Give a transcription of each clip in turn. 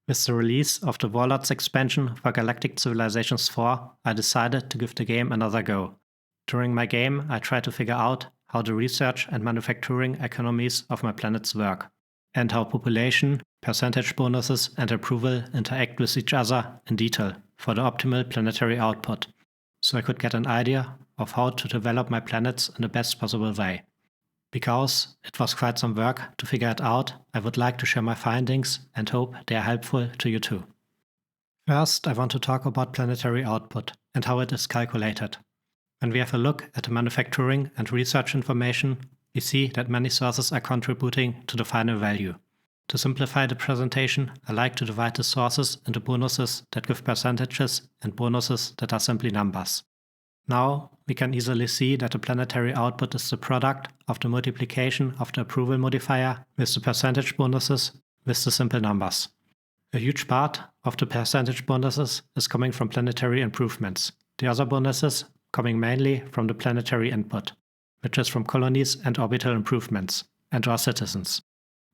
With the release of the Warlords expansion for Galactic Civilizations IV, I decided to give the game another go. During my game, I tried to figure out how the research and manufacturing economies of my planets work, and how population, percentage bonuses, and approval interact with each other in detail for the optimal planetary output, so I could get an idea of how to develop my planets in the best possible way. Because it was quite some work to figure it out, I would like to share my findings and hope they are helpful to you too. First, I want to talk about planetary output and how it is calculated. When we have a look at the manufacturing and research information, we see that many sources are contributing to the final value. To simplify the presentation, I like to divide the sources into bonuses that give percentages and bonuses that are simply numbers. Now, we can easily see that the planetary output is the product of the multiplication of the approval modifier with the percentage bonuses with the simple numbers. A huge part of the percentage bonuses is coming from planetary improvements. The other bonuses coming mainly from the planetary input, which is from colonies and orbital improvements, and our citizens.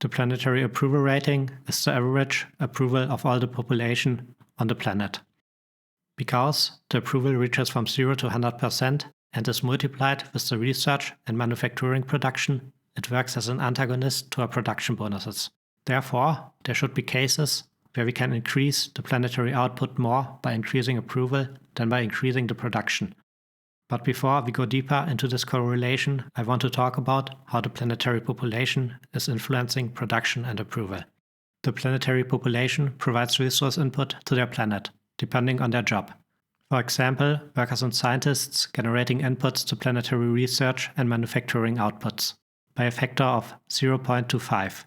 The planetary approval rating is the average approval of all the population on the planet. Because the approval reaches from 0 to 100% and is multiplied with the research and manufacturing production, it works as an antagonist to our production bonuses. Therefore, there should be cases where we can increase the planetary output more by increasing approval than by increasing the production. But before we go deeper into this correlation, I want to talk about how the planetary population is influencing production and approval. The planetary population provides resource input to their planet, depending on their job. For example, workers and scientists generating inputs to planetary research and manufacturing outputs by a factor of 0.25.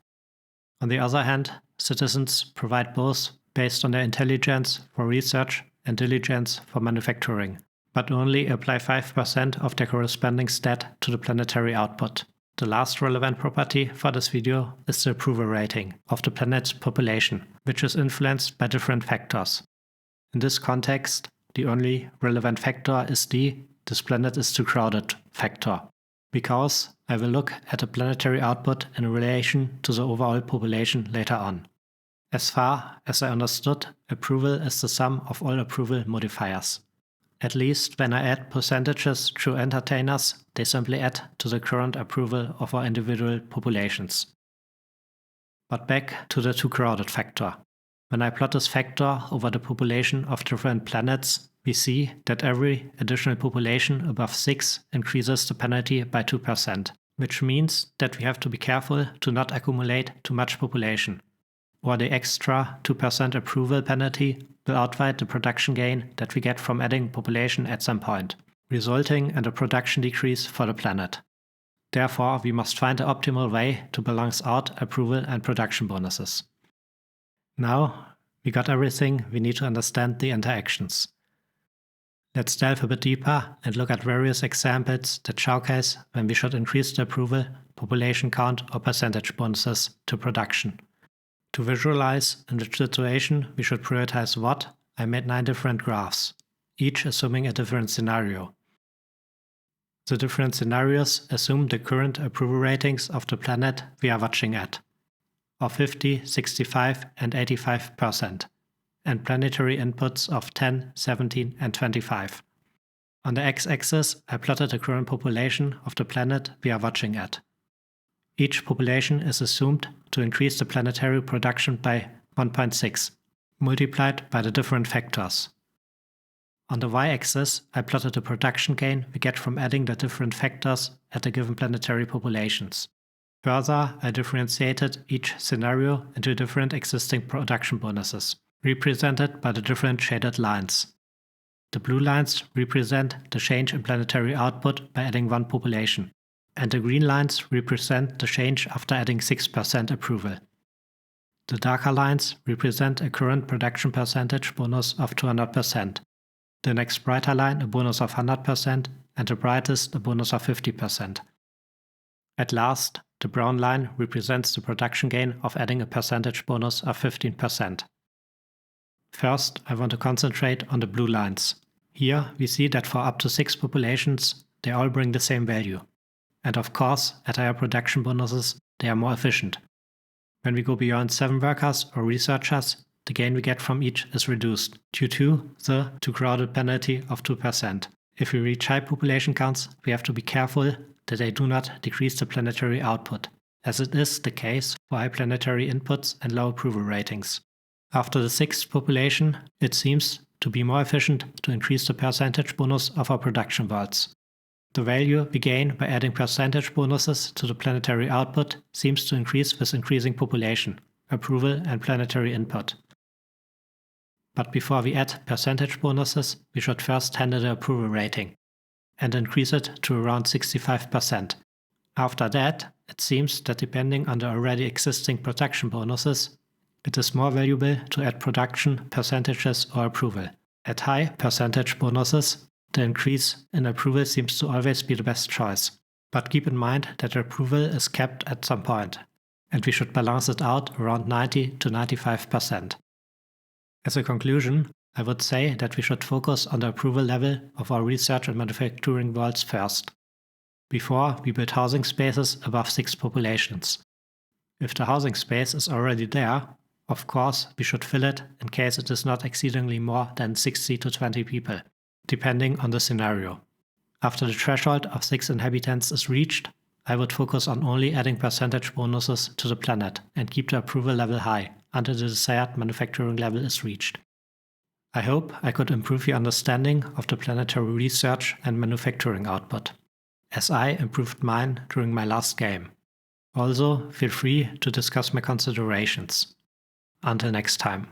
On the other hand, citizens provide both based on their intelligence for research and diligence for manufacturing, but only apply 5% of their corresponding stat to the planetary output. The last relevant property for this video is the approval rating of the planet's population, which is influenced by different factors. In this context, the only relevant factor is this planet is too crowded factor, because I will look at the planetary output in relation to the overall population later on. As far as I understood, approval is the sum of all approval modifiers. At least when I add percentages through entertainers, they simply add to the current approval of our individual populations. But back to the too crowded factor. When I plot this factor over the population of different planets, we see that every additional population above 6 increases the penalty by 2%, which means that we have to be careful to not accumulate too much population, or the extra 2% approval penalty will outweigh the production gain that we get from adding population at some point, resulting in a production decrease for the planet. Therefore, we must find the optimal way to balance out approval and production bonuses. Now, we got everything we need to understand the interactions. Let's delve a bit deeper and look at various examples that showcase when we should increase the approval, population count, or percentage bonuses to production. To visualize in which situation we should prioritize what, I made 9 different graphs, each assuming a different scenario. The different scenarios assume the current approval ratings of the planet we are watching at, of 50, 65, and 85%, and planetary inputs of 10, 17, and 25. On the x-axis, I plotted the current population of the planet we are watching at. Each population is assumed to increase the planetary production by 1.6, multiplied by the different factors. On the y-axis, I plotted the production gain we get from adding the different factors at the given planetary populations. Further, I differentiated each scenario into different existing production bonuses, represented by the different shaded lines. The blue lines represent the change in planetary output by adding 1 population, and the green lines represent the change after adding 6% approval. The darker lines represent a current production percentage bonus of 200%, the next brighter line a bonus of 100%, and the brightest a bonus of 50%. At last, the brown line represents the production gain of adding a percentage bonus of 15%. First, I want to concentrate on the blue lines. Here, we see that for up to 6 populations, they all bring the same value. And of course, at higher production bonuses, they are more efficient. When we go beyond 7 workers or researchers, the gain we get from each is reduced due to the too crowded penalty of 2%. If we reach high population counts, we have to be careful that they do not decrease the planetary output, as it is the case for high planetary inputs and low approval ratings. After the 6th population, it seems to be more efficient to increase the percentage bonus of our production worlds. The value we gain by adding percentage bonuses to the planetary output seems to increase with increasing population, approval, and planetary input. But before we add percentage bonuses, we should first handle the approval rating and increase it to around 65%. After that, it seems that depending on the already existing production bonuses, it is more valuable to add production percentages or approval. At high percentage bonuses, the increase in approval seems to always be the best choice. But keep in mind that approval is capped at some point, and we should balance it out around 90 to 95%. As a conclusion, I would say that we should focus on the approval level of our research and manufacturing worlds first, before we build housing spaces above 6 populations. If the housing space is already there, of course, we should fill it in case it is not exceedingly more than 60 to 20 people, depending on the scenario. After the threshold of 6 inhabitants is reached, I would focus on only adding percentage bonuses to the planet and keep the approval level high until the desired manufacturing level is reached. I hope I could improve your understanding of the planetary research and manufacturing output, as I improved mine during my last game. Also, feel free to discuss my considerations. Until next time.